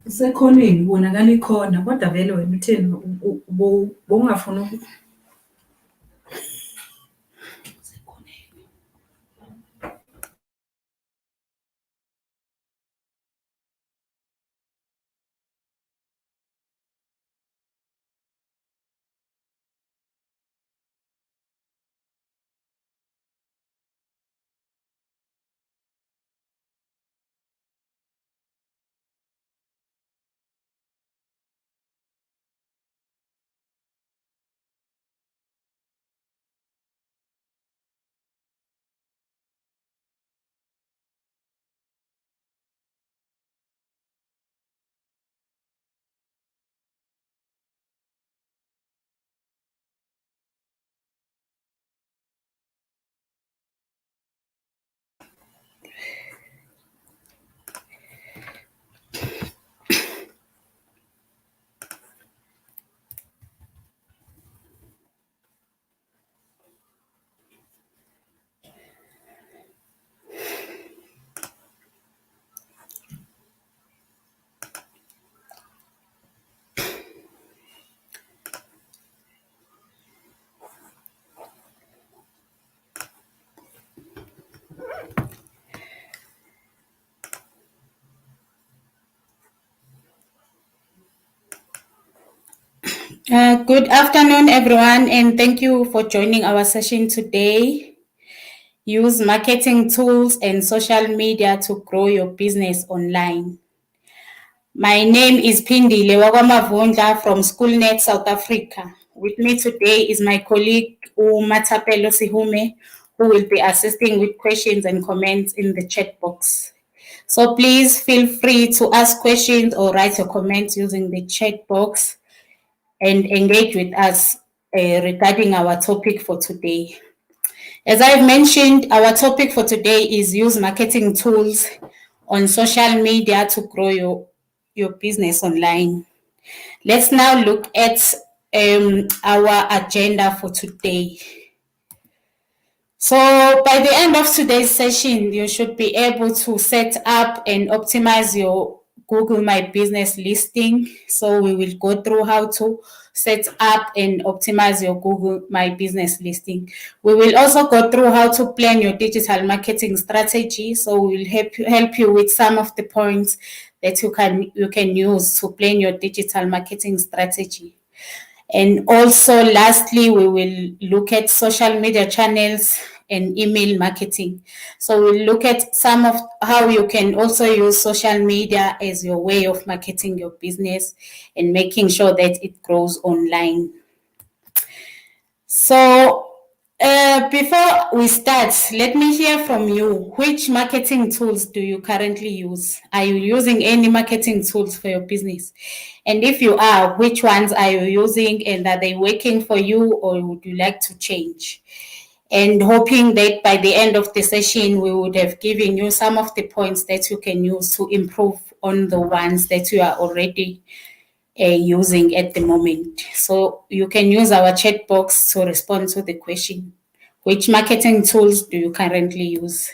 Sekhoneni ubonakala ikhona kodwa vele wena utheni bowungafuni Good afternoon, everyone, and thank you for joining our session today. Use marketing tools and social media to grow your business online. My name is Pindile Wakwamavundla from SchoolNet South Africa. With me today is my colleague Matapelo Sihume, who will be assisting with questions and comments in the chat box. So please feel free to ask questions or write your comments using the chat box and engage with us regarding our topic for today. As I've mentioned, our topic for today is use marketing tools on social media to grow your business online. Let's now look at our agenda for today. So by the end of today's session, you should be able to set up and optimize your Google My Business listing. So we will go through how to set up and optimize your Google My Business listing. We will also go through how to plan your digital marketing strategy. So we will help you with some of the points that you can use to plan your digital marketing strategy. And also, lastly, we will look at social media channels and email marketing. So we'll look at some of how you can also use social media as your way of marketing your business and making sure that it grows online. So before we start, let me hear from you. Which marketing tools do you currently use? Are you using any marketing tools for your business? And if you are, which ones are you using, and are they working for you, or would you like to change? And hoping that by the end of the session, we would have given you some of the points that you can use to improve on the ones that you are already using at the moment. So you can use our chat box to respond to the question. Which marketing tools do you currently use?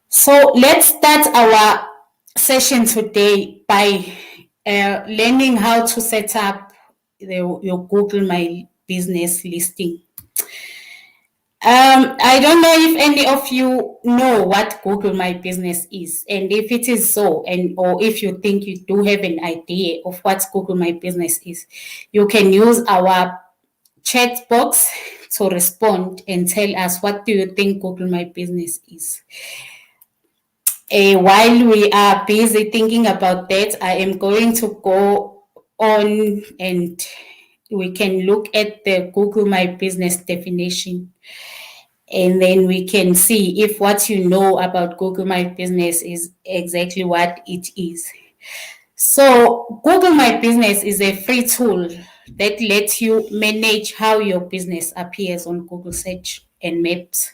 So let's start our session today by learning how to set up your Google My Business listing. I don't know if any of you know what Google My Business is, and if it is so, or if you think you do have an idea of what Google My Business is, you can use our chat box to respond and tell us what do you think Google My Business is. While we are busy thinking about that, I am going to go on and we can look at the Google My Business definition. And then we can see if what you know about Google My Business is exactly what it is. So Google My Business is a free tool that lets you manage how your business appears on Google Search and Maps.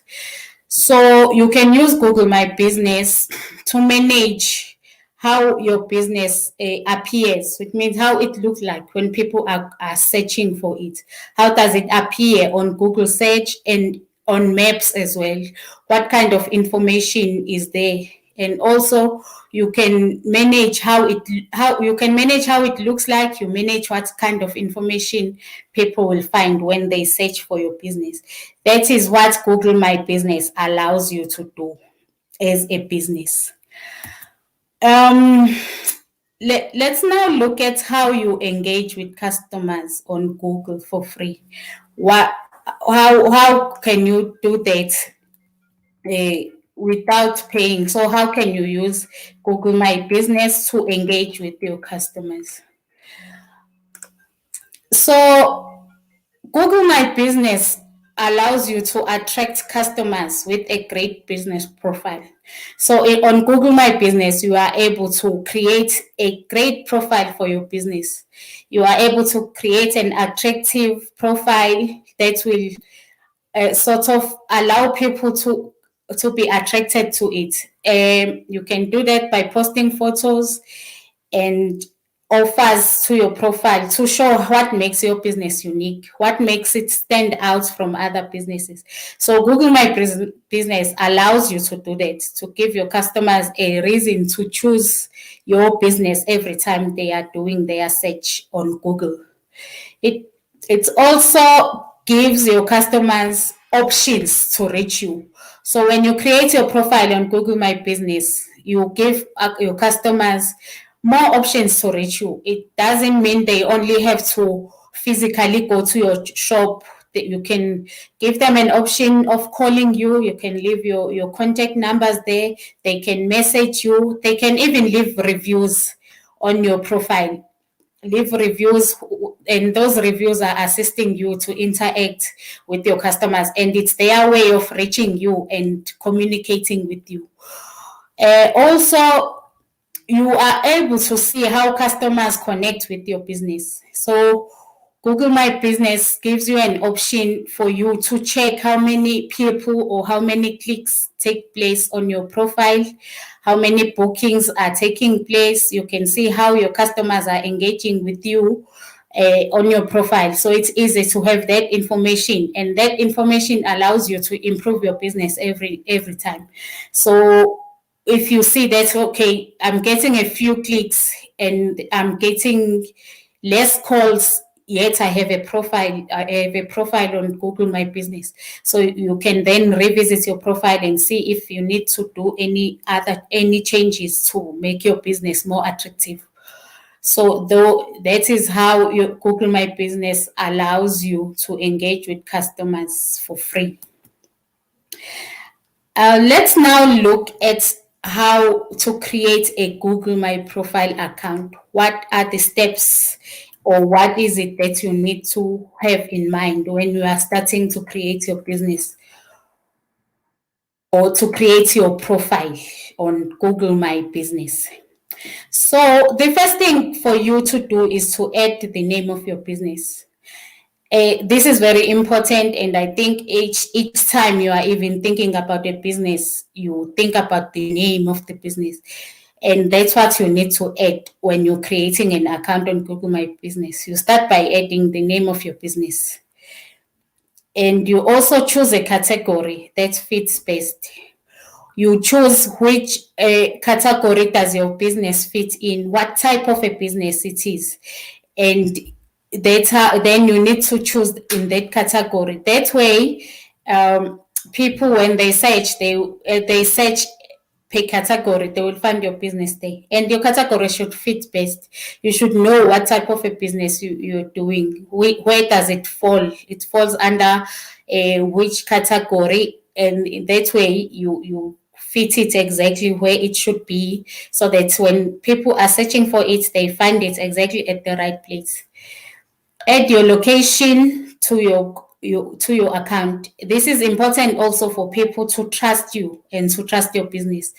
So you can use Google My Business to manage how your business appears, which means how it looks like when people are searching for it. How does it appear on Google Search and on maps as well. What kind of information is there? And also you can manage how it looks like. You manage what kind of information people will find when they search for your business. That is what Google My Business allows you to do as a business. Let's now look at how you engage with customers on Google for free. How can you do that without paying? So how can you use Google My Business to engage with your customers? So Google My Business allows you to attract customers with a great business profile. So on Google My Business, you are able to create a great profile for your business. You are able to create an attractive profile that will sort of allow people to be attracted to it. You can do that by posting photos and offers to your profile to show what makes your business unique, what makes it stand out from other businesses. So Google My Business allows you to do that, to give your customers a reason to choose your business every time they are doing their search on Google. It also gives your customers options to reach you. So when you create your profile on Google My Business, you give your customers more options to reach you. It doesn't mean they only have to physically go to your shop. You can give them an option of calling you. You can leave your contact numbers there. They can message you. They can even leave reviews on your profile. Leave reviews, and those reviews are assisting you to interact with your customers, and it's their way of reaching you and communicating with you. Also, you are able to see how customers connect with your business. So Google My Business gives you an option for you to check how many people or how many clicks take place on your profile, how many bookings are taking place. You can see how your customers are engaging with you on your profile. So it's easy to have that information, and that information allows you to improve your business every time. So if you see that, okay, I'm getting a few clicks and I'm getting less calls, yet I have a profile. On Google My Business. So you can then revisit your profile and see if you need to do any changes to make your business more attractive. So that is how your Google My Business allows you to engage with customers for free. Let's now look at how to create a Google My Profile account. What are the steps, or what is it that you need to have in mind when you are starting to create your business or to create your profile on Google My Business? So the first thing for you to do is to add the name of your business. This is very important, and I think each time you are even thinking about a business, you think about the name of the business, and that's what you need to add when you're creating an account on Google My Business. You start by adding the name of your business, and you also choose a category that fits best. You choose which category does your business fit in, what type of a business it is, and then you need to choose in that category. That way, people, when they search, they search per category, they will find your business there. And your category should fit best. You should know what type of a business you're doing. Where does it fall? It falls under which category, and in that way you fit it exactly where it should be, so that when people are searching for it, they find it exactly at the right place. Add your location to your account. This is important also for people to trust you and to trust your business,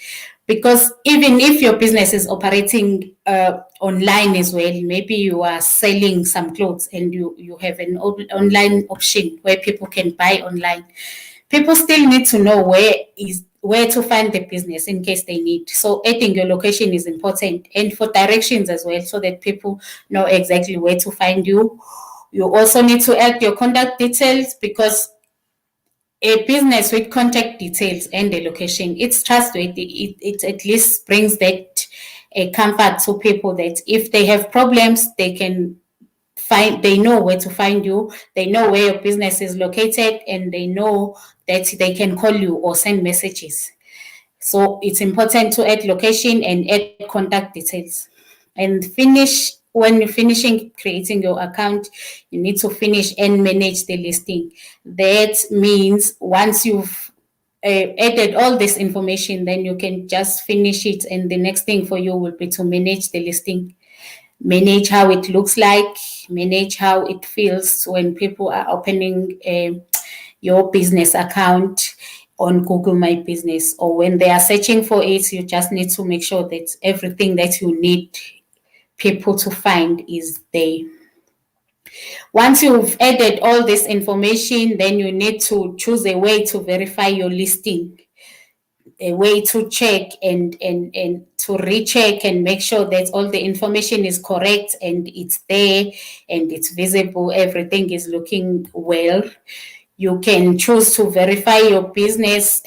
because even if your business is operating online as well, maybe you are selling some clothes and you have an online option where people can buy online, people still need to know where to find the business in case they need. So adding your location is important, and for directions as well, so that people know exactly where to find you. You also need to add your contact details, because a business with contact details and the location, it's trustworthy. It at least brings that a comfort to people that if they have problems, they can they know where to find you, they know where your business is located, and they know that they can call you or send messages. So it's important to add location and add contact details. And when you're finishing creating your account, you need to finish and manage the listing. That means once you've added all this information, then you can just finish it. And the next thing for you will be to manage the listing, manage how it looks like, manage how it feels when people are opening your business account on Google My Business, or when they are searching for it. You just need to make sure that everything that you need people to find is there. Once you've added all this information, then you need to choose a way to verify your listing, a way to check and to recheck and make sure that all the information is correct and it's there and it's visible, everything is looking well. You can choose to verify your business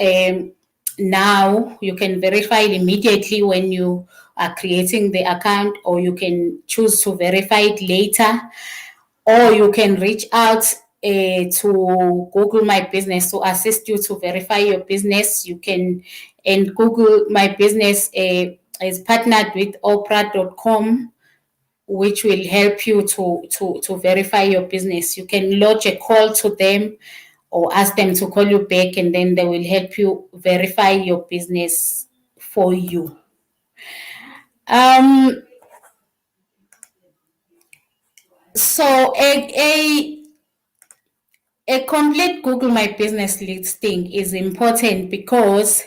now. You can verify it immediately when you are creating the account, or you can choose to verify it later, or you can reach out to Google My Business to assist you to verify your business. You can, and Google My Business is partnered with Oprah.com, which will help you to verify your business. You can lodge a call to them or ask them to call you back, and then they will help you verify your business for you. So a complete Google My Business listing is important because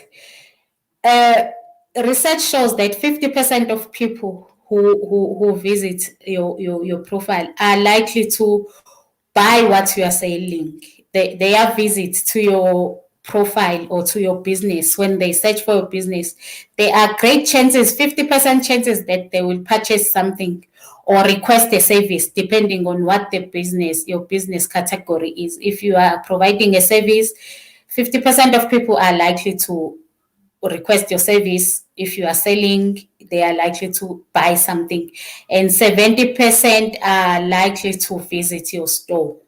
research shows that 50% of people who visit your profile are likely to buy what you are selling. Their visit to your profile or to your business, when they search for your business, there are great chances, 50% chances, that they will purchase something or request a service, depending on what your business category is. If you are providing a service, 50% of people are likely to request your service. If you are selling, they are likely to buy something, and 70% are likely to visit your store.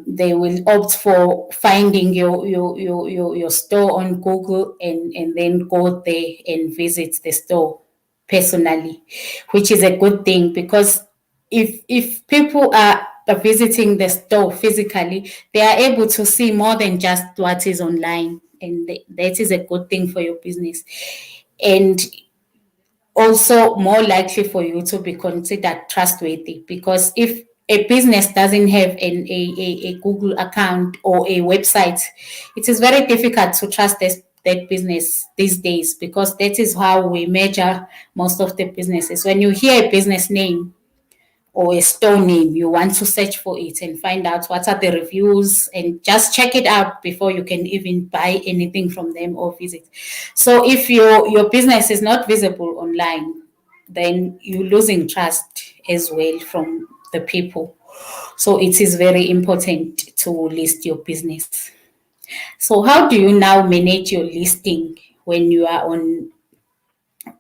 They will opt for finding your store on Google and then go there and visit the store personally, which is a good thing, because if people are visiting the store physically, they are able to see more than just what is online, and that is a good thing for your business, and also more likely for you to be considered trustworthy. Because if a business doesn't have a Google account or a website, it is very difficult to trust that business these days, because that is how we measure most of the businesses. When you hear a business name or a store name, you want to search for it and find out what are the reviews and just check it out before you can even buy anything from them or visit. So if your business is not visible online, then you're losing trust as well from the people. So it is very important to list your business. So how do you now manage your listing when you are on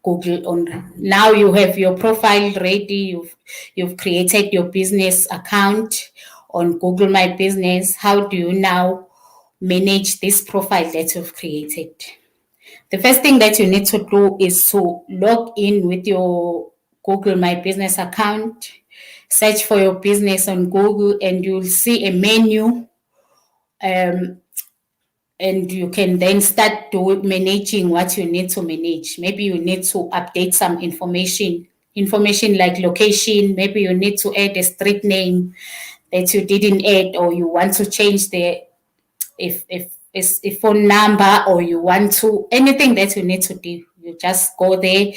Google? Now you have your profile ready, you've created your business account on Google My Business. How do you now manage this profile that you've created? The first thing that you need to do is to log in with your Google My Business account, search for your business on Google, and you'll see a menu. And you can then start managing what you need to manage. Maybe you need to update some information like location. Maybe you need to add a street name that you didn't add, or you want to change if it's a phone number, or you want to, anything that you need to do. You just go there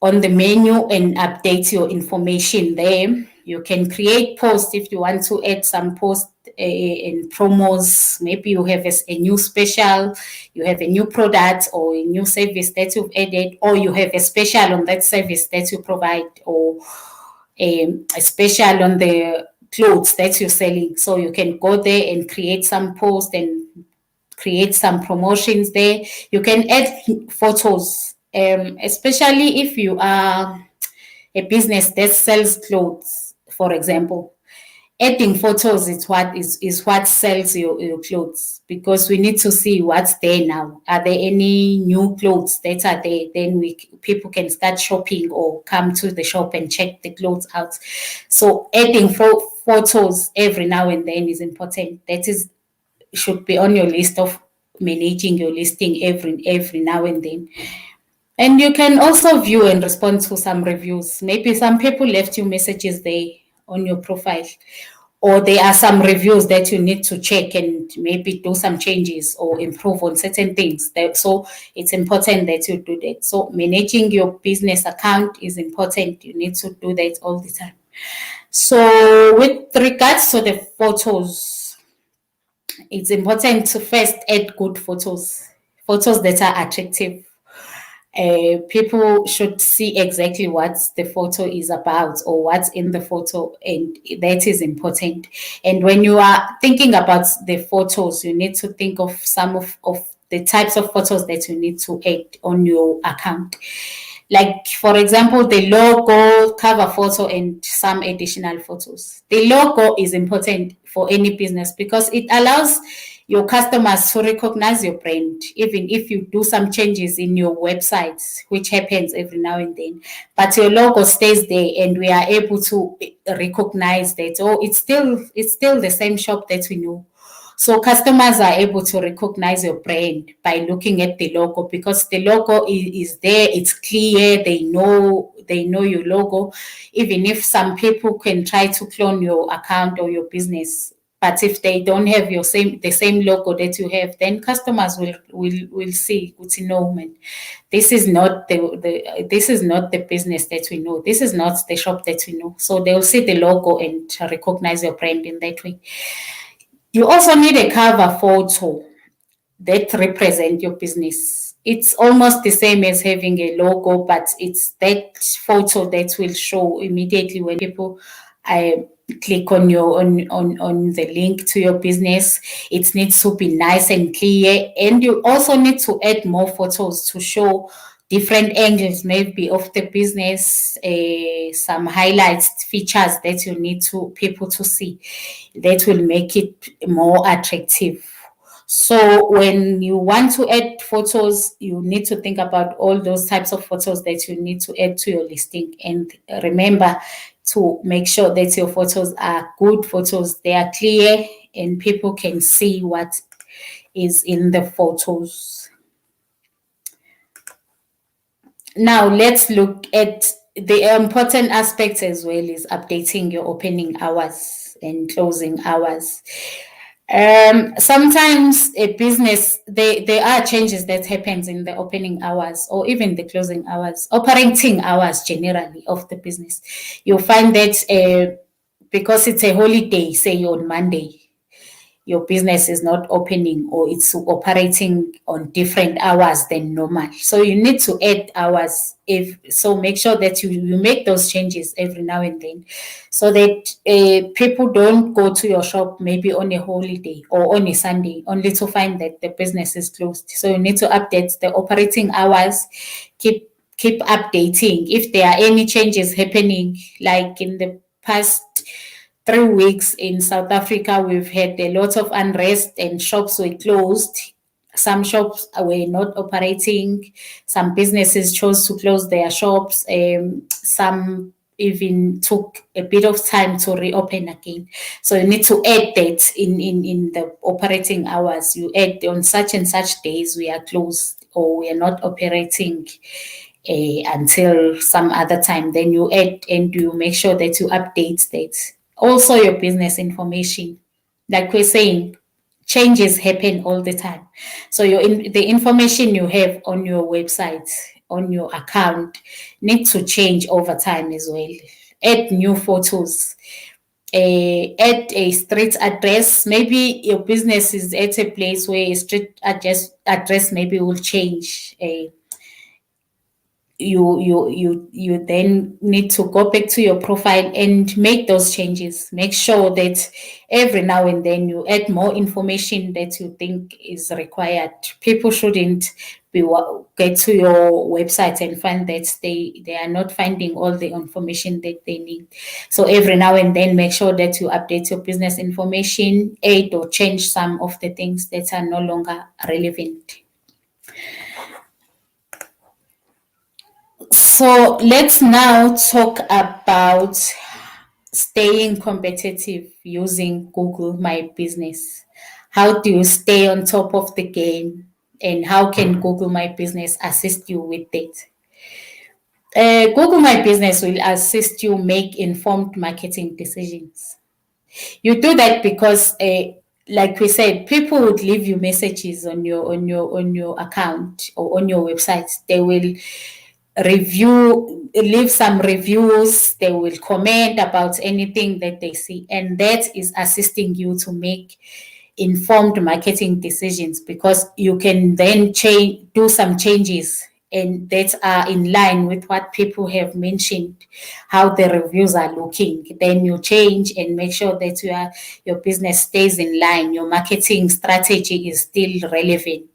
on the menu and update your information there. You can create posts if you want to add some posts and promos. Maybe you have a new special, you have a new product or a new service that you've added, or you have a special on that service that you provide, or a special on the clothes that you're selling. So you can go there and create some posts and create some promotions there. You can add photos, especially if you are a business that sells clothes, for example. Adding photos is what sells your clothes, because we need to see what's there now. Are there any new clothes that are there? Then people can start shopping or come to the shop and check the clothes out. So adding photos every now and then is important. That is should be on your list of managing your listing every now and then. And you can also view and respond to some reviews. Maybe some people left you messages there on your profile, or there are some reviews that you need to check and maybe do some changes or improve on certain things. So it's important that you do that. So managing your business account is important. You need to do that all the time. So with regards to the photos, it's important to first add good photos that are attractive. People should see exactly what the photo is about or what's in the photo, and that is important. And when you are thinking about the photos, you need to think of some of the types of photos that you need to add on your account. Like, for example, the logo, cover photo, and some additional photos. The logo is important for any business because it allows your customers to recognize your brand, even if you do some changes in your website, which happens every now and then. But your logo stays there, and we are able to recognize that, oh, it's still the same shop that we know. So customers are able to recognize your brand by looking at the logo, because the logo is there, it's clear, they know your logo. Even if some people can try to clone your account or your business, but if they don't have the same logo that you have, then customers will see, no man, this is not the business that we know. This is not the shop that we know. So they'll see the logo and recognize your brand in that way. You also need a cover photo that represent your business. It's almost the same as having a logo, but it's that photo that will show immediately when people click on on the link to your business. It needs to be nice and clear, and you also need to add more photos to show different angles, maybe of the business, some highlights, features that you need to people to see, that will make it more attractive. So when you want to add photos, you need to think about all those types of photos that you need to add to your listing. And remember to make sure that your photos are good photos, they are clear, and people can see what is in the photos. Now let's look at the important aspects as well, is updating your opening hours and closing hours. Sometimes a business, there are changes that happens in the opening hours or even the closing hours, operating hours generally of the business. You'll find that because it's a holiday, say on Monday, your business is not opening or it's operating on different hours than normal. So you need to add hours. Make sure that you make those changes every now and then, so that people don't go to your shop maybe on a holiday or on a Sunday only to find that the business is closed. So you need to update the operating hours, keep updating if there are any changes happening. Like in the past 3 weeks in South Africa, we've had a lot of unrest and shops were closed. Some shops were not operating. Some businesses chose to close their shops. Some even took a bit of time to reopen again. So you need to add that in the operating hours. You add on such and such days we are closed or we are not operating until some other time. Then you add and you make sure that you update that. Also, your business information, like we're saying, changes happen all the time. So the information you have on your website, on your account, need to change over time as well. Add new photos. Add a street address. Maybe your business is at a place where a street address maybe will change. you then need to go back to your profile and make those changes. Make sure that every now and then you add more information that you think is required. People shouldn't get to your website and find that they are not finding all the information that they need. So every now and then make sure that you update your business information, add or change some of the things that are no longer relevant. So let's now talk about staying competitive using Google My Business. How do you stay on top of the game, and how can Google My Business assist you with it? Google My Business will assist you make informed marketing decisions. You do that because, like we said, people would leave you messages on your account or on your website. They will leave some reviews, they will comment about anything that they see, and that is assisting you to make informed marketing decisions, because you can then do some changes and that are in line with what people have mentioned, how the reviews are looking. Then you change and make sure that your business stays in line, your marketing strategy is still relevant.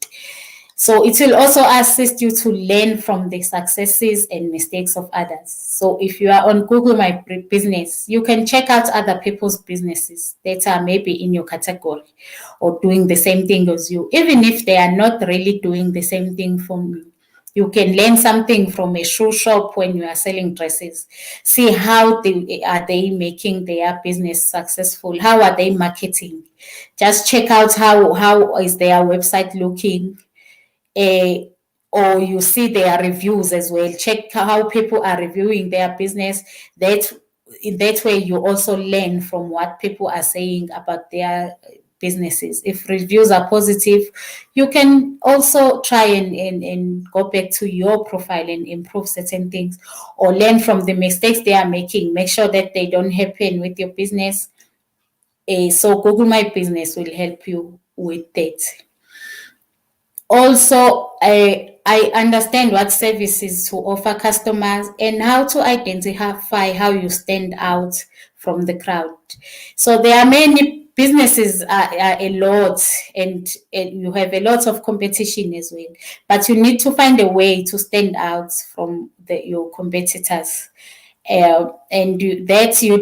So it will also assist you to learn from the successes and mistakes of others. So if you are on Google My Business, you can check out other people's businesses that are maybe in your category or doing the same thing as you, even if they are not really doing the same thing from you. You can learn something from a shoe shop when you are selling dresses. See how are they making their business successful? How are they marketing? Just check out how is their website looking, or you see their reviews as well. Check how people are reviewing their business. That way you also learn from what people are saying about their businesses. If reviews are positive, you can also try and go back to your profile and improve certain things, or learn from the mistakes they are making. Make sure that they don't happen with your business. So Google My Business will help you with that. Also, I understand what services to offer customers and how to identify how you stand out from the crowd. So there are many businesses, are a lot, and you have a lot of competition as well. But you need to find a way to stand out from your competitors. And you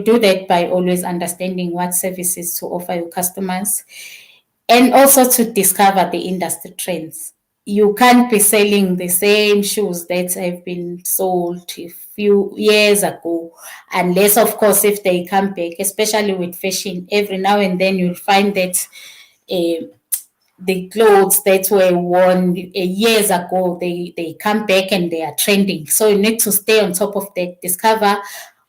do that by always understanding what services to offer your customers, and also to discover the industry trends. You can't be selling the same shoes that have been sold a few years ago, unless, of course, if they come back, especially with fashion. Every now and then you'll find that the clothes that were worn years ago, they come back and they are trending. So you need to stay on top of that, discover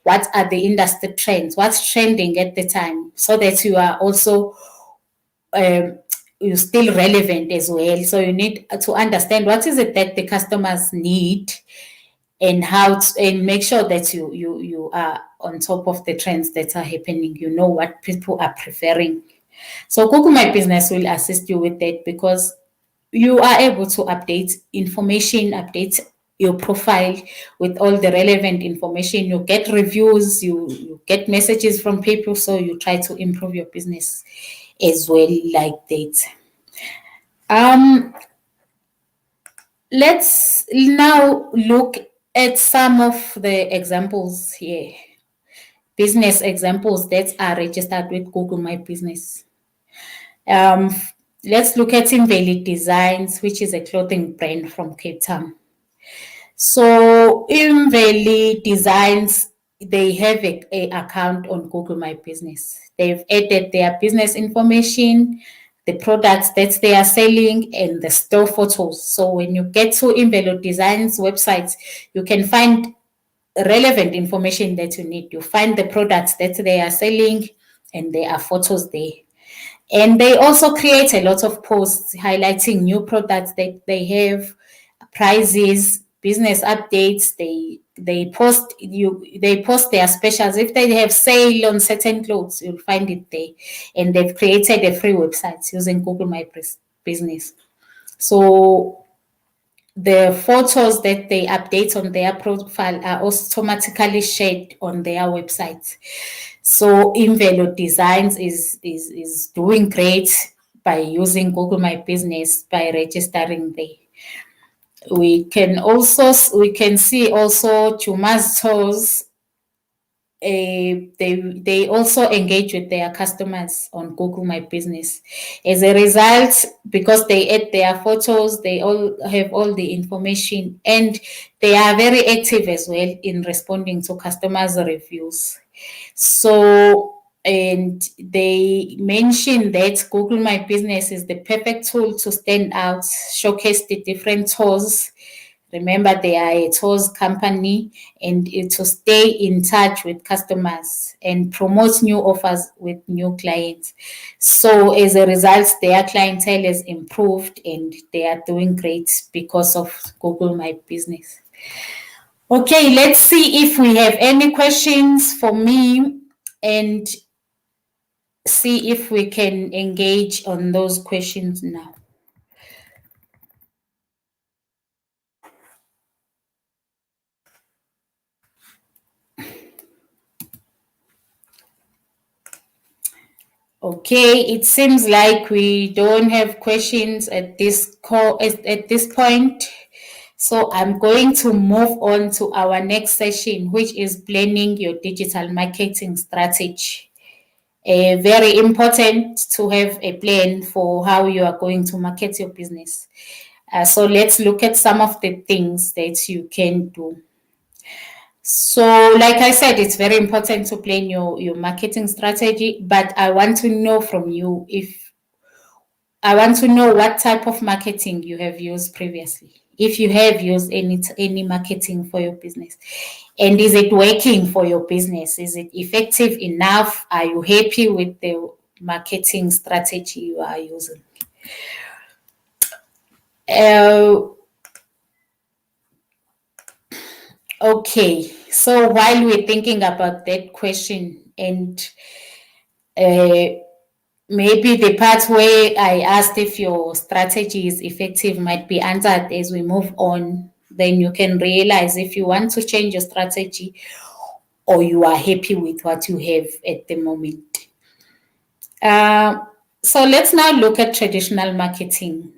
what are the industry trends, what's trending at the time, so that you are also you're still relevant as well. So you need to understand what is it that the customers need, and and make sure that you are on top of the trends that are happening. You know what people are preferring. So Google My Business will assist you with that, because you are able to update information, update your profile with all the relevant information. You get reviews, you get messages from people, so you try to improve your business as well, like that. Let's now look at some of the examples here, business examples that are registered with Google My Business. Let's look at Invalid Designs, which is a clothing brand from Cape Town. So Invalid Designs, they have a account on Google My Business. They've added their business information, the products that they are selling, and the store photos. So when you get to Invalid Designs websites, you can find relevant information that you need. You find the products that they are selling, and there are photos there. And they also create a lot of posts highlighting new products that they have, prices, business updates. They post their specials. If they have sale on certain clothes, you'll find it there. And they've created a free website using Google My Business. So the photos that they update on their profile are automatically shared on their website. So Imvelo Designs is doing great by using Google My Business by registering there. We can see also Chuma's stores. They also engage with their customers on Google My Business. As a result, because they add their photos, they all have all the information, and they are very active as well in responding to customers' reviews. So, and they mention that Google My Business is the perfect tool to stand out, showcase the different tools. Remember, they are a tours company, and to stay in touch with customers and promote new offers with new clients. So, as a result, their clientele has improved and they are doing great because of Google My Business. Okay, let's see if we have any questions for me and see if we can engage on those questions now. Okay, it seems like we don't have questions at this call at this point. So I'm going to move on to our next session, which is planning your digital marketing strategy. Very important to have a plan for how you are going to market your business. So let's look at some of the things that you can do. So, like I said, it's very important to plan your marketing strategy, but I want to know from you what type of marketing you have used previously. If you have used any marketing for your business, and is it working for your business? Is it effective enough? Are you happy with the marketing strategy you are using? Okay, so while we're thinking about that question, and maybe the part where I asked if your strategy is effective might be answered as we move on, then you can realize if you want to change your strategy or you are happy with what you have at the moment. So let's now look at traditional marketing.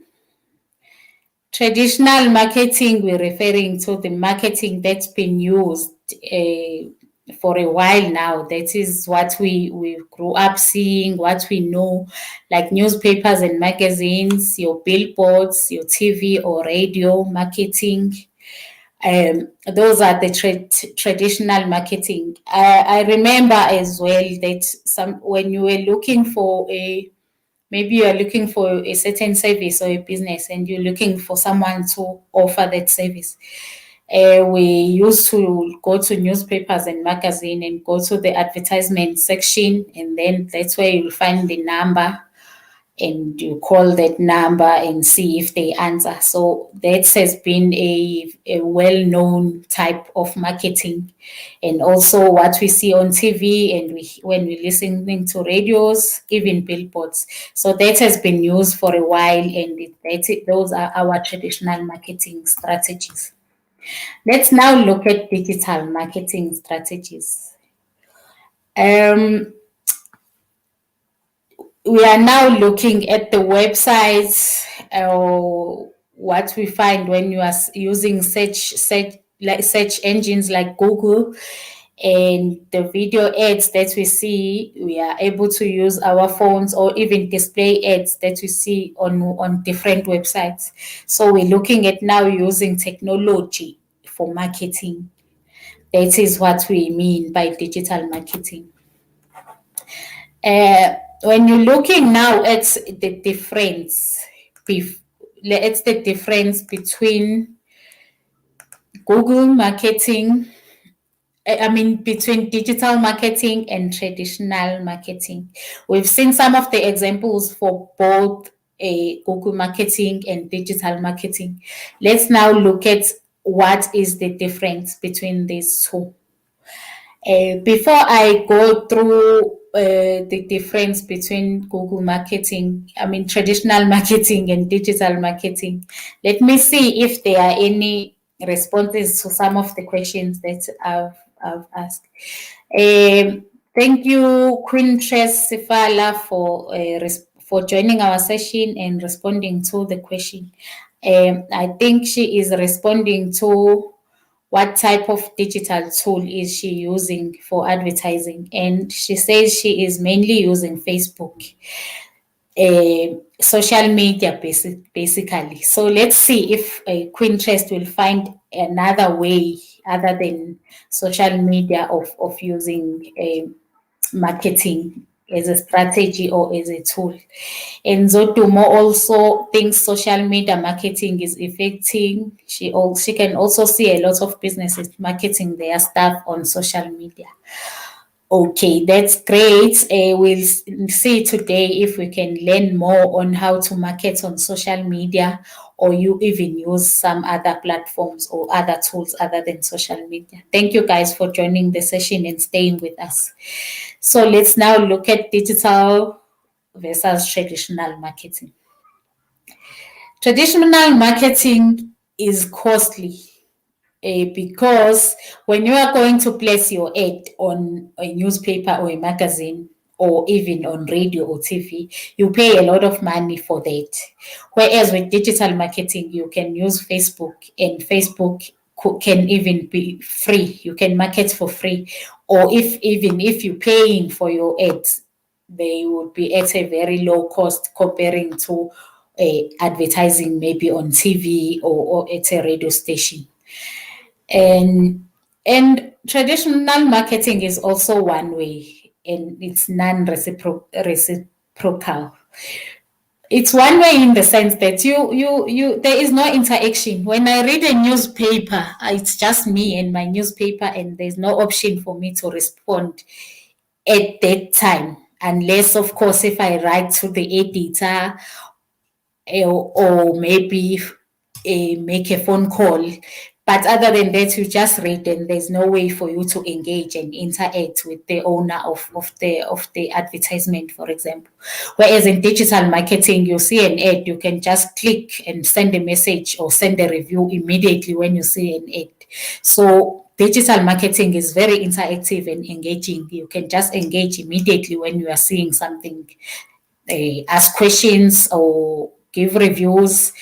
Traditional marketing, we're referring to the marketing that's been used for a while now. That is what we grew up seeing, what we know, like newspapers and magazines, your billboards, your TV or radio marketing. Those are the traditional marketing. I remember as well that when you were looking for maybe you are looking for a certain service or a business and you're looking for someone to offer that service. We used to go to newspapers and magazine and go to the advertisement section, and then that's where you'll find the number and you call that number and see if they answer. So that has been a well-known type of marketing. And also what we see on TV and when we're listening to radios, even billboards. So that has been used for a while, and those are our traditional marketing strategies. Let's now look at digital marketing strategies. We are now looking at the websites, what we find when you are using search engines like Google, and the video ads that we see. We are able to use our phones or even display ads that we see on different websites. So we're looking at now using technology for marketing. That is what we mean by digital marketing. When you're looking now at the difference, it's the difference between Google marketing, between digital marketing and traditional marketing. We've seen some of the examples for both Google marketing and digital marketing. Let's now look at what is the difference between these two. Before I go through the difference between Google marketing, traditional marketing and digital marketing. Let me see if there are any responses to some of the questions that I've asked. Thank you, Queen Tres Sifala, for joining our session and responding to the question. I think she is responding to what type of digital tool is she using for advertising, and she says she is mainly using Facebook, social media basically. So let's see if Queen Trust will find another way other than social media of using marketing as a strategy or as a tool. And Zotumo also thinks social media marketing is affecting. She can also see a lot of businesses marketing their stuff on social media. Okay, that's great. We'll see today if we can learn more on how to market on social media, or you even use some other platforms or other tools other than social media. Thank you guys for joining the session and staying with us. So let's now look at digital versus traditional marketing. Traditional marketing is costly because when you are going to place your ad on a newspaper or a magazine or even on radio or TV, you pay a lot of money for that. Whereas with digital marketing, you can use Facebook, and Facebook can even be free. You can market for free, or if you're paying for your ads, they would be at a very low cost comparing to advertising maybe on TV or at a radio station. And traditional marketing is also one way, and it's non-reciprocal. It's one way in the sense that you there is no interaction. When I read a newspaper, it's just me and my newspaper, and there's no option for me to respond at that time, unless of course if I write to the editor or maybe make a phone call. But other than that, you just read, and there's no way for you to engage and interact with the owner of the advertisement, for example. Whereas in digital marketing, you see an ad, you can just click and send a message or send a review immediately when you see an ad. So digital marketing is very interactive and engaging. You can just engage immediately when you are seeing something, ask questions or give reviews.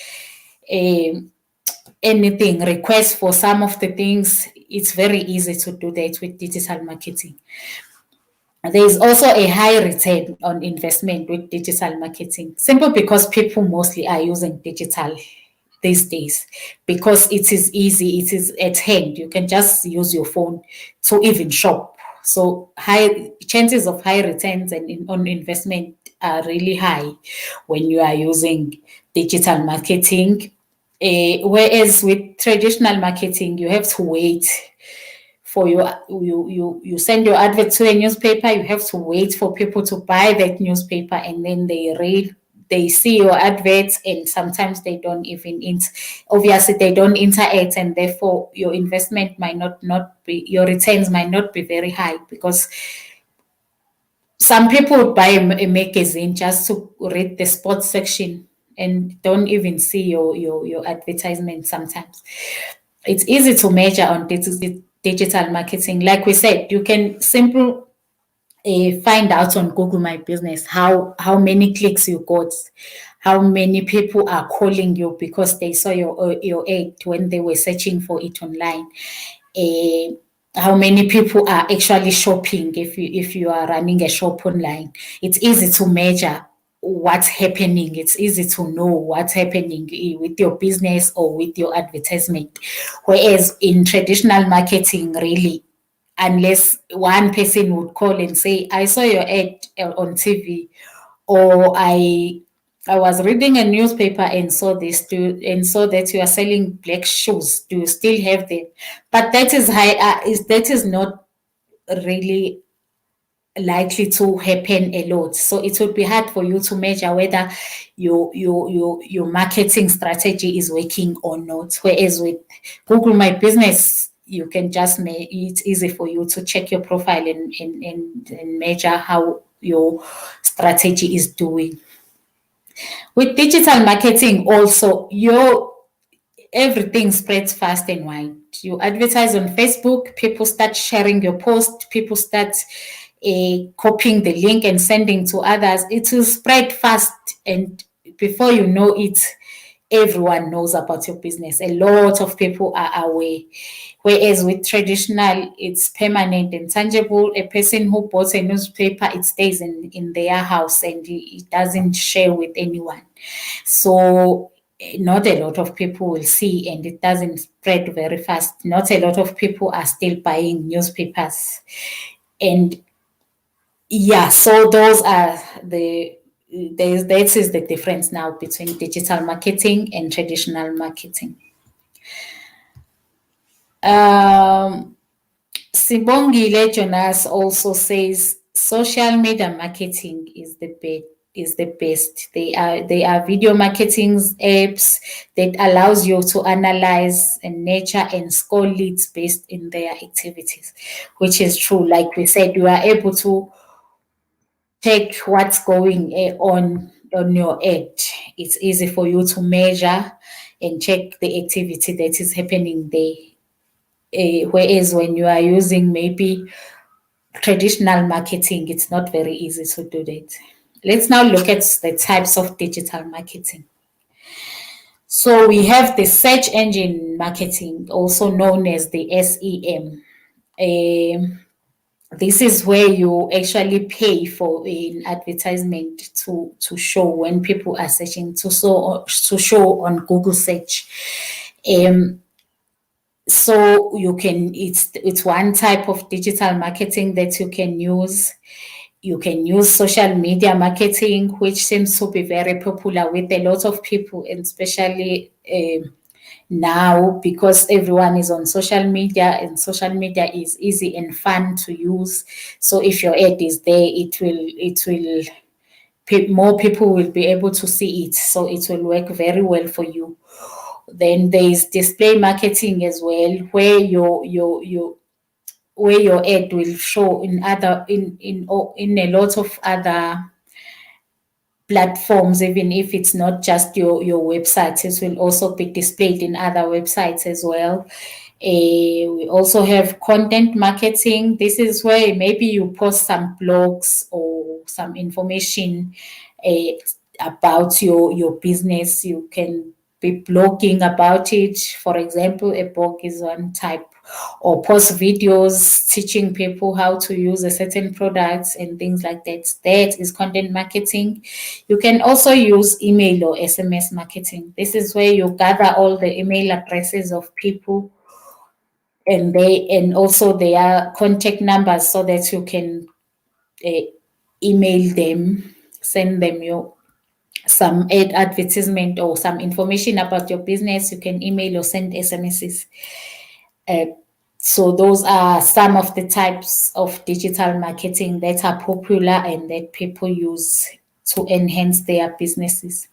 Anything, request for some of the things, it's very easy to do that with digital marketing. There is also a high return on investment with digital marketing, simply because people mostly are using digital these days, because it is easy, it is at hand. You can just use your phone to even shop. So high chances of high returns and on investment are really high when you are using digital marketing. Whereas with traditional marketing, you have to wait for you send your advert to a newspaper, you have to wait for people to buy that newspaper, and then they see your adverts, and sometimes they don't even obviously they don't interact, and therefore your investment might not be, your returns might not be very high, because some people would buy a magazine just to read the sports section and don't even see your advertisement sometimes. It's easy to measure on digital marketing. Like we said, you can simply find out on Google My Business how many clicks you got, how many people are calling you because they saw your ad when they were searching for it online. How many people are actually shopping if you are running a shop online. It's easy to measure what's happening. It's easy to know what's happening with your business or with your advertisement. Whereas in traditional marketing, really, unless one person would call and say, I saw your ad on TV, or I was reading a newspaper and saw this, and saw that you are selling black shoes. Do you still have them? But that is not really likely to happen a lot. So it would be hard for you to measure whether your marketing strategy is working or not. Whereas with Google My Business, you can just it's easy for you to check your profile and measure how your strategy is doing. With digital marketing also, everything spreads fast and wide. You advertise on Facebook, people start sharing your post, people start copying the link and sending to others. It will spread fast, and before you know it, everyone knows about your business. A lot of people are aware. Whereas with traditional, it's permanent and tangible. A person who bought a newspaper, it stays in their house and it doesn't share with anyone. So not a lot of people will see, and it doesn't spread very fast. Not a lot of people are still buying newspapers. And yeah, so those are that is the difference now between digital marketing and traditional marketing. Sibongile Jonas also says social media marketing is the best. They are video marketing apps that allows you to analyze and nurture and score leads based in their activities, which is true. Like we said, you are able to check what's going on your ad. It's easy for you to measure and check the activity that is happening there. Whereas when you are using maybe traditional marketing, it's not very easy to do that. Let's now look at the types of digital marketing. So we have the search engine marketing, also known as the SEM. This is where you actually pay for an advertisement to show when people are searching to show on Google search. So you can it's one type of digital marketing that you can use. You can use social media marketing, which seems to be very popular with a lot of people, and especially now because everyone is on social media and social media is easy and fun to use. So if your ad is there, more people will be able to see it. So it will work very well for you. Then there is display marketing as well, where your ad will show in a lot of other platforms, even if it's not just your website. It will also be displayed in other websites as well. We also have content marketing. This is where maybe you post some blogs or some information about your business. You can be blogging about it. For example, a blog is one type, or post videos teaching people how to use a certain product and things like that. That is content marketing. You can also use email or SMS marketing. This is where you gather all the email addresses of people and also their contact numbers so that you can email them, send them some advertisement or some information about your business. You can email or send SMSs. So those are some of the types of digital marketing that are popular and that people use to enhance their businesses.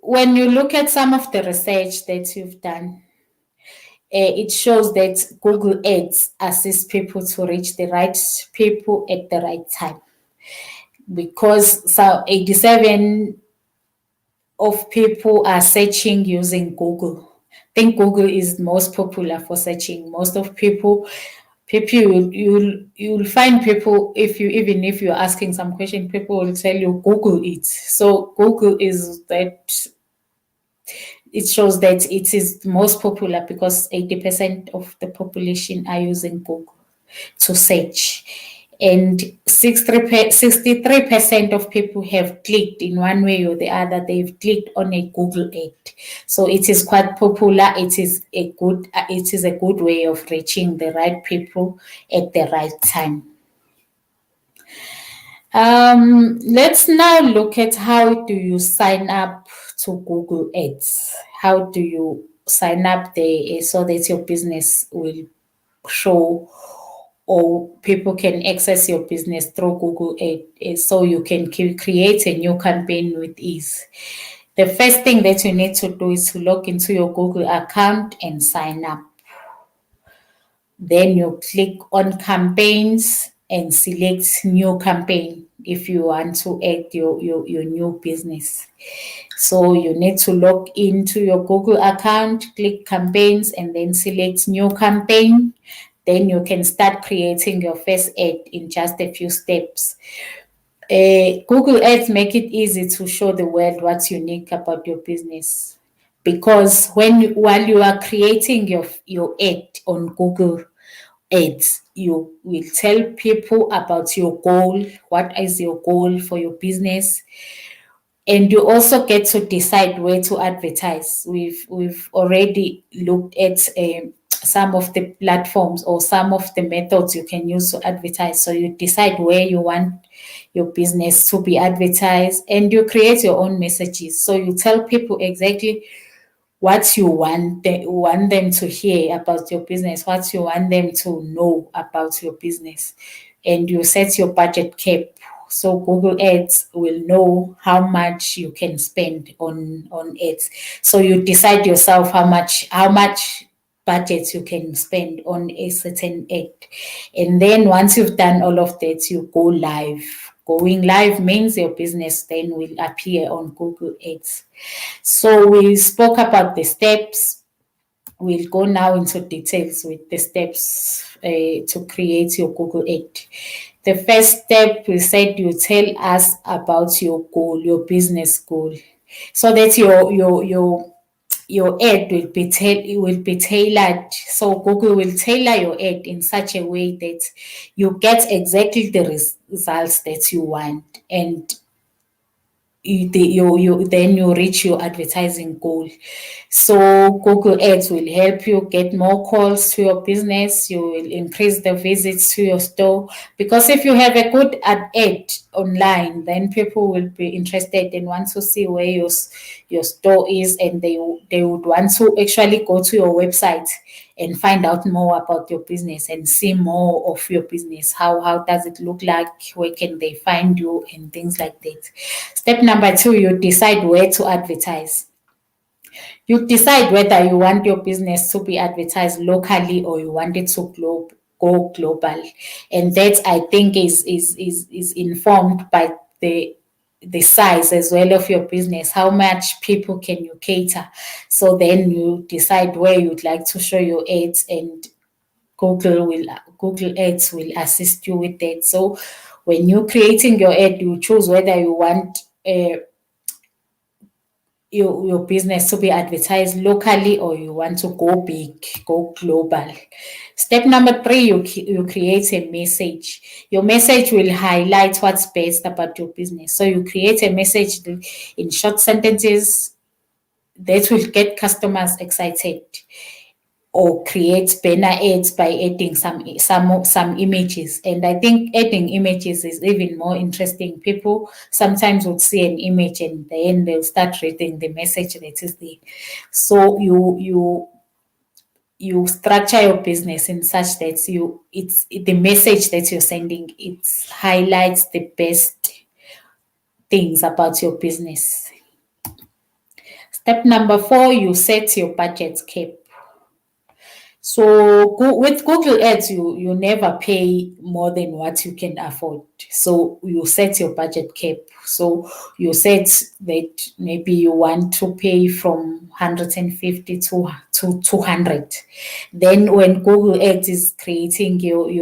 When you look at some of the research that you've done, it shows that Google Ads assists people to reach the right people at the right time, because 87 of people are searching using Google. I think Google is most popular for searching. Most of people you'll find people, even if you're asking some question, people will tell you Google it. So Google is that. It shows that it is most popular because 80% of the population are using Google to search. And 63% of people have clicked in one way or the other. They've clicked on a Google ad. So it is quite popular. It is a good way of reaching the right people at the right time. Let's now look at how do you sign up to Google Ads. How do you sign up there so that your business will show, or people can access your business through Google Ads, so you can create a new campaign with ease. The first thing that you need to do is to log into your Google account and sign up. Then you click on campaigns and select new campaign if you want to add your new business. So you need to log into your Google account, click campaigns, and then select new campaign. Then you can start creating your first ad in just a few steps. Google Ads make it easy to show the world what's unique about your business, because while you are creating your ad on Google Ads, you will tell people about your goal, what is your goal for your business, and you also get to decide where to advertise. We've already looked at some of the platforms or some of the methods you can use to advertise. So you decide where you want your business to be advertised, and you create your own messages. So you tell people exactly what you want them to hear about your business, what you want them to know about your business, and you set your budget cap. So Google Ads will know how much you can spend on ads. So you decide yourself how much budget you can spend on a certain ad. And then once you've done all of that, you go live. Going live means your business then will appear on Google Ads. So we spoke about the steps. We'll go now into details with the steps to create your Google Ad. The first step, we said you tell us about your goal, your business goal, so that your ad will be tailored. So Google will tailor your ad in such a way that you get exactly the results that you want, and then you reach your advertising goal. So Google Ads will help you get more calls to your business. You will increase the visits to your store, because if you have a good ad online, then people will be interested and want to see where your store is, and they would want to actually go to your website and find out more about your business and see more of your business. How does it look like? Where can they find you? And things like that. Step number 2, you decide where to advertise. You decide whether you want your business to be advertised locally or you want it to go global. And that, I think, is informed by the size as well of your business. How much people can you cater? So then you decide where you'd like to show your ads, and Google Ads will assist you with that. So when you're creating your ad, you choose whether you want your business to be advertised locally or you want to go big, go global. Step number 3, you create a message. Your message will highlight what's best about your business. So you create a message in short sentences that will get customers excited, or create banner ads by adding some images. And I think adding images is even more interesting. People sometimes would see an image and then they'll start reading the message that is there. So you structure your business in such that it's the message that you're sending, it highlights the best things about your business. Step number 4, you set your budget cap. So with Google Ads, you never pay more than what you can afford. So you set your budget cap. So you set that maybe you want to pay from 150 to 200. Then when Google Ads is creating your ad,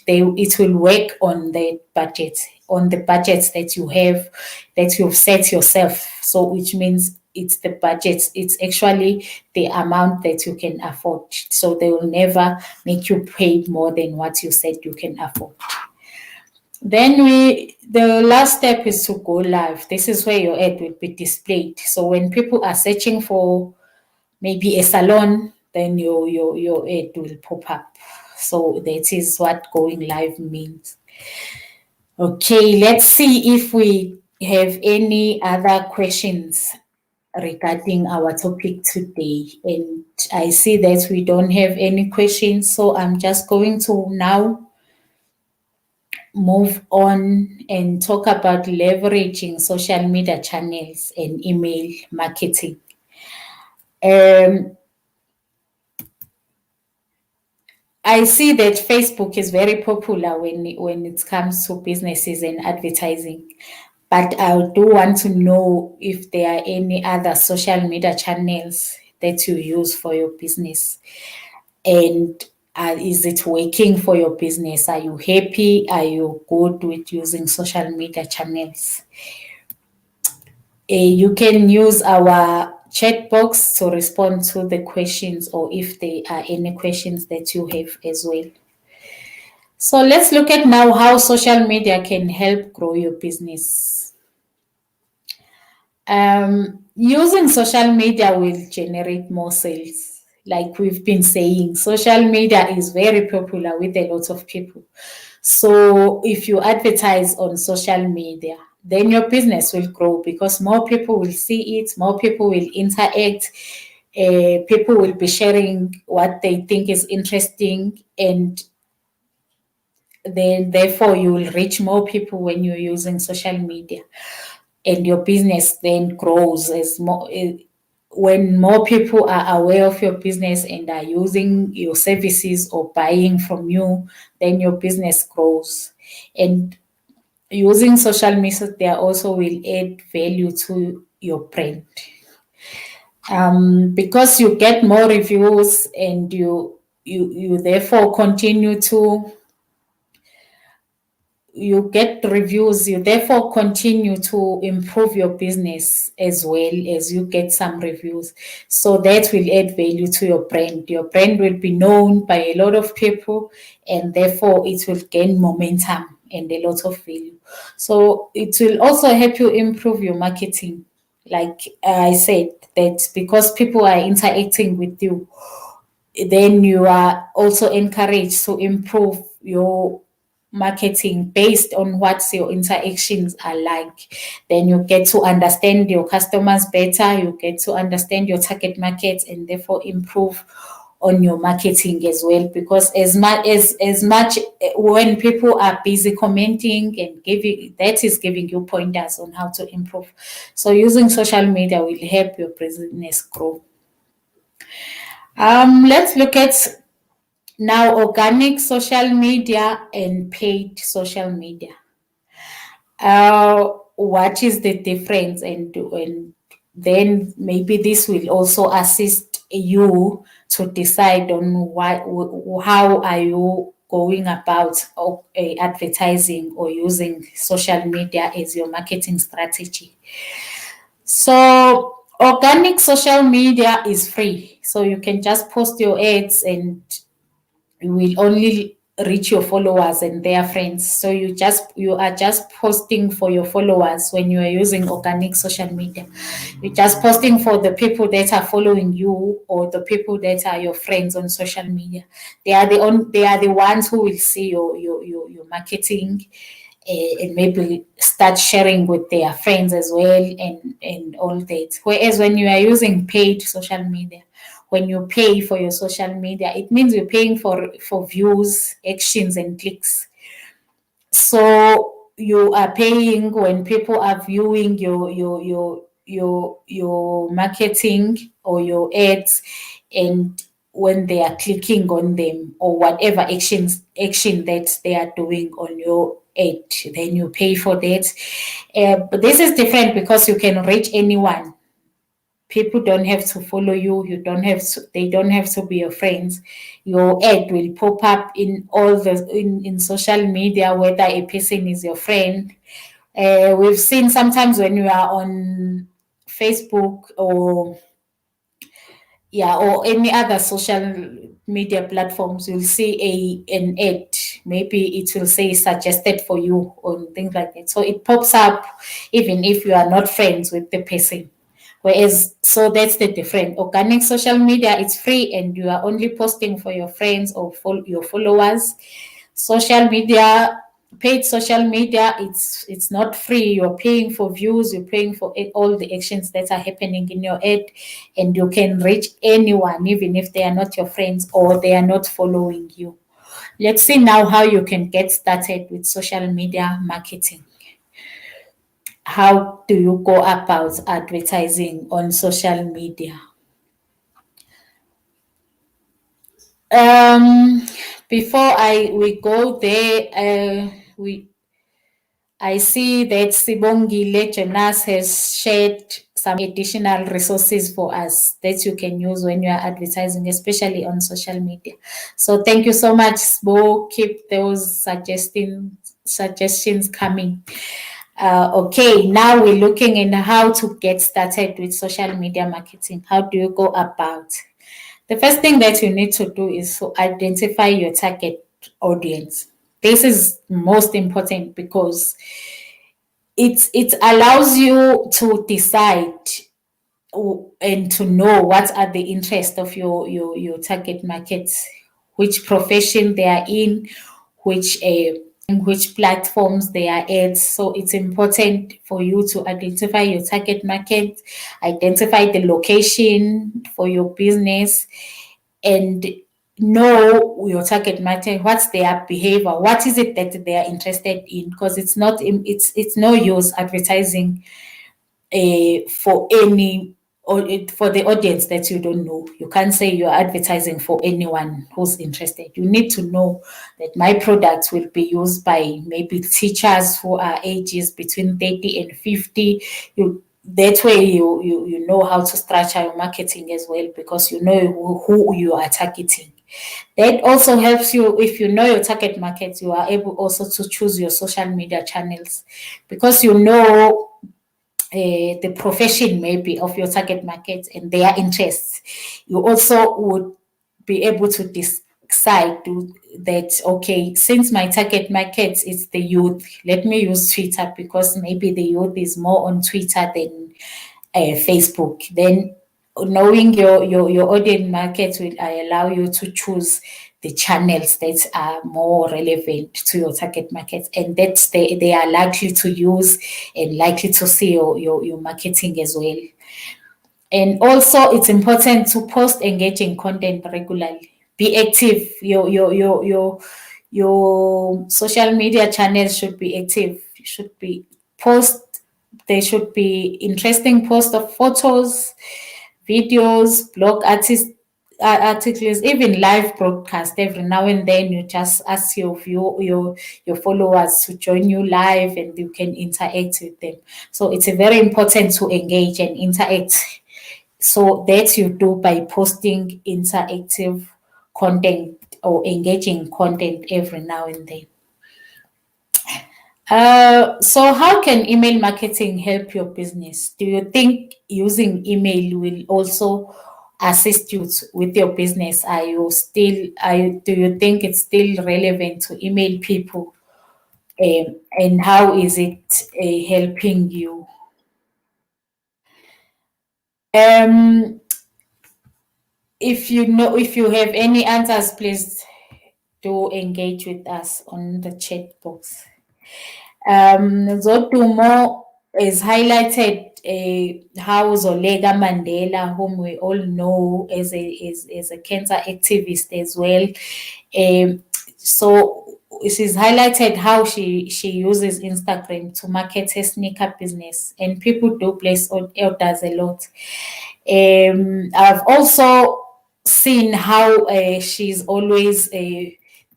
it will work on the budget, on the budgets that you have, that you've set yourself. So which means it's the budget, it's actually the amount that you can afford. So they will never make you pay more than what you said you can afford. Then the last step is to go live. This is where your ad will be displayed. So when people are searching for maybe a salon, then your ad will pop up. So that is what going live means. Okay, let's see if we have any other questions regarding our topic today. And I see that we don't have any questions, so I'm just going to now move on and talk about leveraging social media channels and email marketing. I see that Facebook is very popular when it comes to businesses and advertising. But I do want to know if there are any other social media channels that you use for your business. And is it working for your business? Are you happy? Are you good with using social media channels? You can use our chat box to respond to the questions, or if there are any questions that you have as well. So let's look at now how social media can help grow your business. Using social media will generate more sales. Like we've been saying, social media is very popular with a lot of people. So if you advertise on social media, then your business will grow because more people will see it, more people will interact, people will be sharing what they think is interesting, and then therefore you will reach more people when you're using social media, and your business then grows as more. When more people are aware of your business and are using your services or buying from you, then your business grows. And using social media also will add value to your brand, because you get more reviews, and you therefore continue to you get reviews, you therefore continue to improve your business as well as you get some reviews. So that will add value to your brand. Your brand will be known by a lot of people, and therefore it will gain momentum and a lot of value. So it will also help you improve your marketing. Like I said, that because people are interacting with you, then you are also encouraged to improve your marketing based on what your interactions are like. Then you get to understand your customers better, you get to understand your target market, and therefore improve on your marketing as well. Because as much when people are busy commenting and giving, that is giving you pointers on how to improve. So using social media will help your business grow. Let's look at now organic social media and paid social media. What is the difference? And then maybe this will also assist you to decide on how are you going about advertising or using social media as your marketing strategy. So organic social media is free. So you can just post your ads, and you will only reach your followers and their friends. So you are just posting for your followers when you are using organic social media. You're just posting for the people that are following you, or the people that are your friends on social media. They are the ones who will see your marketing, and maybe start sharing with their friends as well, and all that. Whereas when you are using paid social media, when you pay for your social media, it means you're paying for views, actions, and clicks. So you are paying when people are viewing your marketing or your ads, and when they are clicking on them, or whatever action that they are doing on your ad, then you pay for that. But this is different because you can reach anyone. People don't have to follow you. You don't have to. They don't have to be your friends. Your ad will pop up in all in social media, whether a person is your friend. We've seen sometimes when you are on Facebook, or any other social media platforms, you'll see an ad. Maybe it will say suggested for you or things like that. So it pops up even if you are not friends with the person. Whereas, so that's the difference. Organic social media is free, and you are only posting for your friends or for your followers. Social media, paid social media, it's not free. You're paying for views, you're paying for all the actions that are happening in your ad, and you can reach anyone, even if they are not your friends or they are not following you. Let's see now how you can get started with social media marketing. How do you go about advertising on social media? Before we go there, I see that Sibongile Jonas has shared some additional resources for us that you can use when you are advertising, especially on social media. So thank you so much, Sbo. Keep those suggestions coming. Okay, now we're looking at how to get started with social media marketing. How do you go about? The first thing that you need to do is to identify your target audience. This is most important because it allows you to decide and to know what are the interests of your target markets, which profession they are in which platforms they are at. So it's important for you to identify your target market, identify the location for your business, and know your target market, what's their behavior, what is it that they are interested in, because it's no use advertising for any or for the audience that you don't know. You can't say you're advertising for anyone who's interested. You need to know that my products will be used by maybe teachers who are ages between 30 and 50. That way you know how to structure your marketing as well, because you know who you are targeting. That also helps you. If you know your target market, you are able also to choose your social media channels, because you know the profession maybe of your target market and their interests. You also would be able to decide that, okay, since my target market is the youth, let me use Twitter, because maybe the youth is more on Twitter than Facebook. Then knowing your audience market will allow you to choose the channels that are more relevant to your target market, and that they are likely to use and likely to see your marketing as well. And also, it's important to post engaging content regularly. Be active. Your social media channels should be active. You should be post. There should be interesting posts of photos, videos, blog articles, even live broadcast. Every now and then, you just ask your followers to join you live, and you can interact with them. So it's very important to engage and interact. So that you do by posting interactive content or engaging content every now and then. So how can email marketing help your business? Do you think using email will also assist you with your business? Do you think it's still relevant to email people? And how is it helping you? If you have any answers, please do engage with us on the chat box. Zodumo is highlighted how Zolega Mandela, whom we all know as a cancer activist as well. So she's highlighted how she uses Instagram to market her sneaker business, and people do place orders a lot. I've also seen how she's always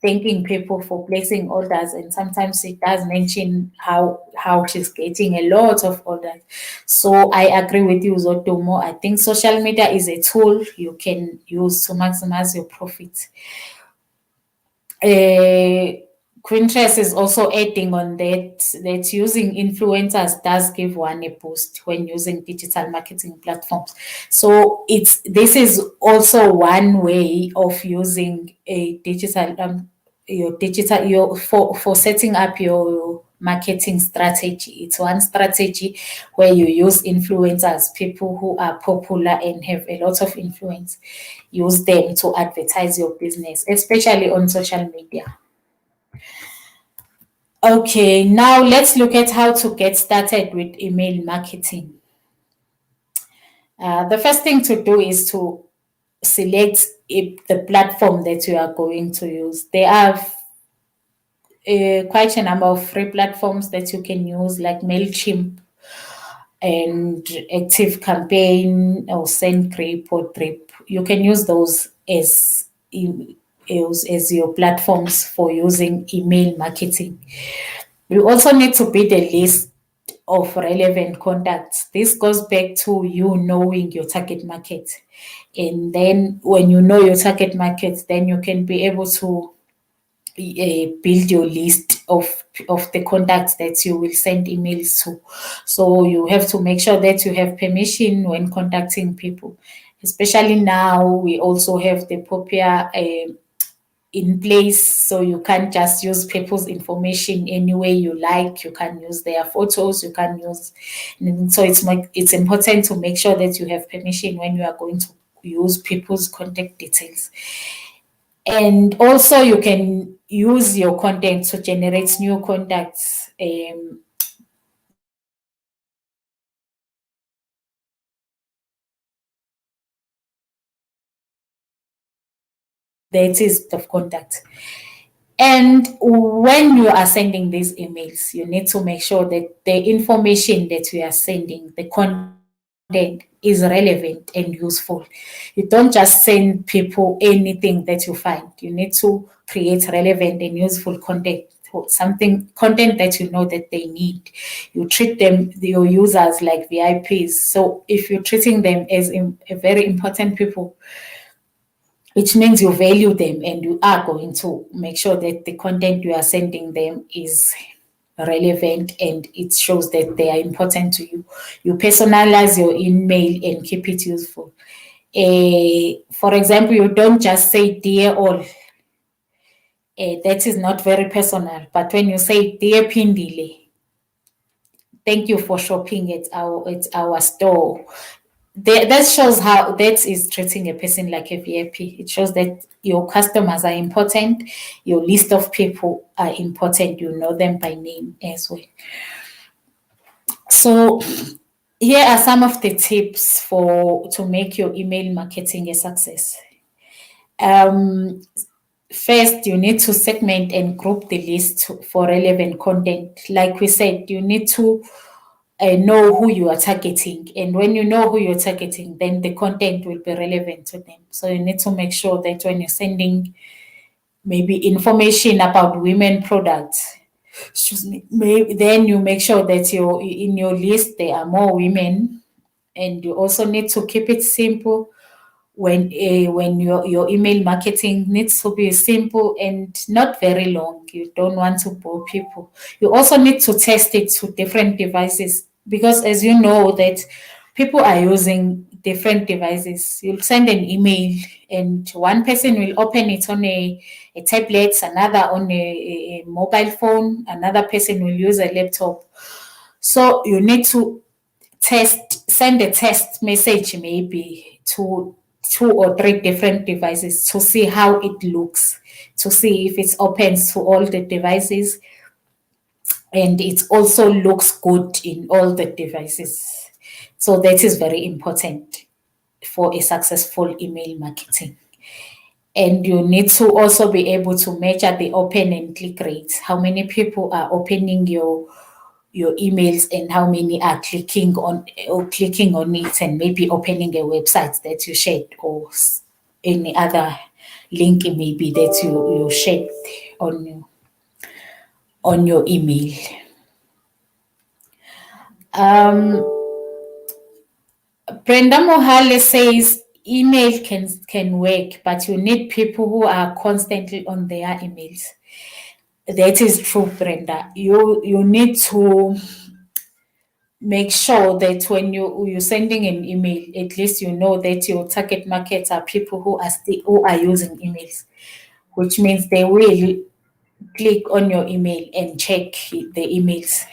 thanking people for placing orders, and sometimes she does mention how she's getting a lot of orders. So I agree with you, Zotomo. I think social media is a tool you can use to maximize your profits. Quinterest is also adding on that using influencers does give one a boost when using digital marketing platforms. So this is also one way of using a digital for setting up your marketing strategy. It's one strategy where you use influencers, people who are popular and have a lot of influence. Use them to advertise your business, especially on social media. Okay, now let's look at how to get started with email marketing. The first thing to do is to select the platform that you are going to use. There are quite a number of free platforms that you can use, like MailChimp and Active Campaign or SendGrip or Drip. You can use those as as your platforms for using email marketing. You also need to build a list of relevant contacts. This goes back to you knowing your target market. And then when you know your target market, then you can be able to build your list of the contacts that you will send emails to. So you have to make sure that you have permission when contacting people. Especially now, we also have the POPIA in place, so you can't just use people's information any way you like. You can use their photos, you can use. So it's important to make sure that you have permission when you are going to use people's contact details. And also, you can use your content to generate new contacts. That is of contact. And when you are sending these emails, you need to make sure that the information that you are sending, the content, is relevant and useful. You don't just send people anything that you find. You need to create relevant and useful content, content that you know that they need. You treat them, your users, like VIPs. So if you're treating them as a very important people, which means you value them and you are going to make sure that the content you are sending them is relevant and it shows that they are important to you. You personalize your email and keep it useful. For example, you don't just say dear all. That is not very personal. But when you say dear Pindile, thank you for shopping at our store. That shows how that is treating a person like a VIP. It shows that your customers are important, your list of people are important, you know them by name as well. So here are some of the tips to make your email marketing a success. First, you need to segment and group the list for relevant content. Like we said, you need to know who you are targeting. And when you know who you're targeting, then the content will be relevant to them. So you need to make sure that when you're sending maybe information about women products, then you make sure that in your list there are more women. And you also need to keep it simple. When your email marketing needs to be simple and not very long. You don't want to bore people. You also need to test it to different devices, because as you know that people are using different devices. You'll send an email and one person will open it on a tablet, another on a mobile phone, another person will use a laptop. So you need to send a test message maybe to 2 or 3 different devices to see how it looks, to see if it opens to all the devices and it also looks good in all the devices. So that is very important for a successful email marketing. And you need to also be able to measure the open and click rates. How many people are opening your emails and how many are clicking on it and maybe opening a website that you shared or any other link maybe that you shared on your email. Brenda Mohale says email can work, but you need people who are constantly on their emails. That is true, Brenda. You need to make sure that when you're sending an email, at least you know that your target markets are people who are using emails, which means they will click on your email and check the emails.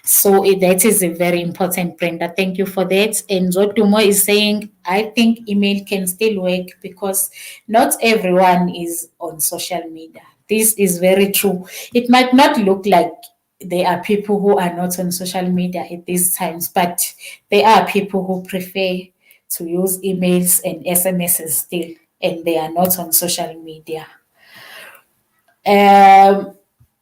So that is a very important, Brenda. Thank you for that. And Zotumo is saying, I think email can still work because not everyone is on social media. This is very true. It might not look like there are people who are not on social media at these times, but there are people who prefer to use emails and SMSs still, and they are not on social media.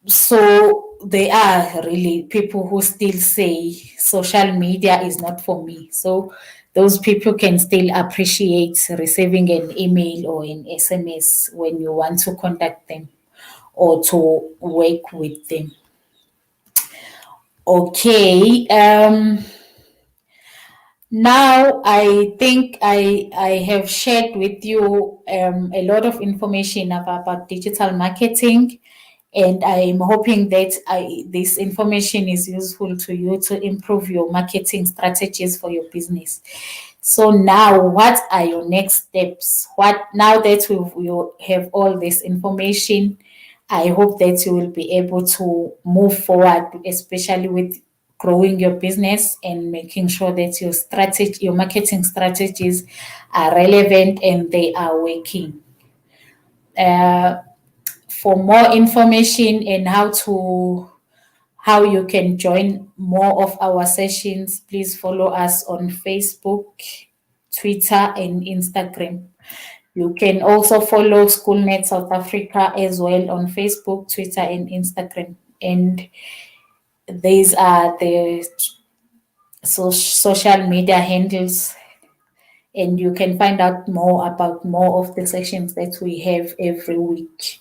So there are really people who still say social media is not for me. So those people can still appreciate receiving an email or an SMS when you want to contact them or to work with them. Okay. Now I think I have shared with you a lot of information about digital marketing, and I'm hoping that this information is useful to you to improve your marketing strategies for your business. So now, what are your next steps? What now that you have all this information, I hope that you will be able to move forward, especially with growing your business and making sure that your marketing strategies are relevant and they are working. For more information and how you can join more of our sessions, please follow us on Facebook, Twitter, and Instagram. You can also follow SchoolNet South Africa as well on Facebook, Twitter, and Instagram. And these are the social media handles, and you can find out more about more of the sessions that we have every week.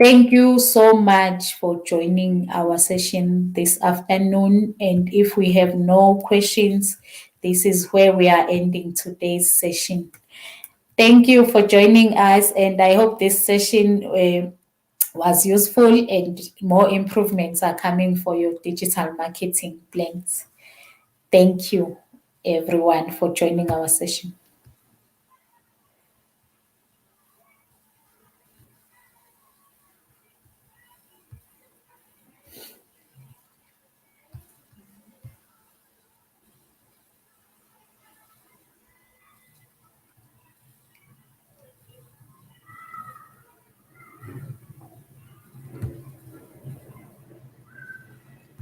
Thank you so much for joining our session this afternoon. And if we have no questions, this is where we are ending today's session. Thank you for joining us, and I hope this session was useful and more improvements are coming for your digital marketing plans. Thank you, everyone, for joining our session.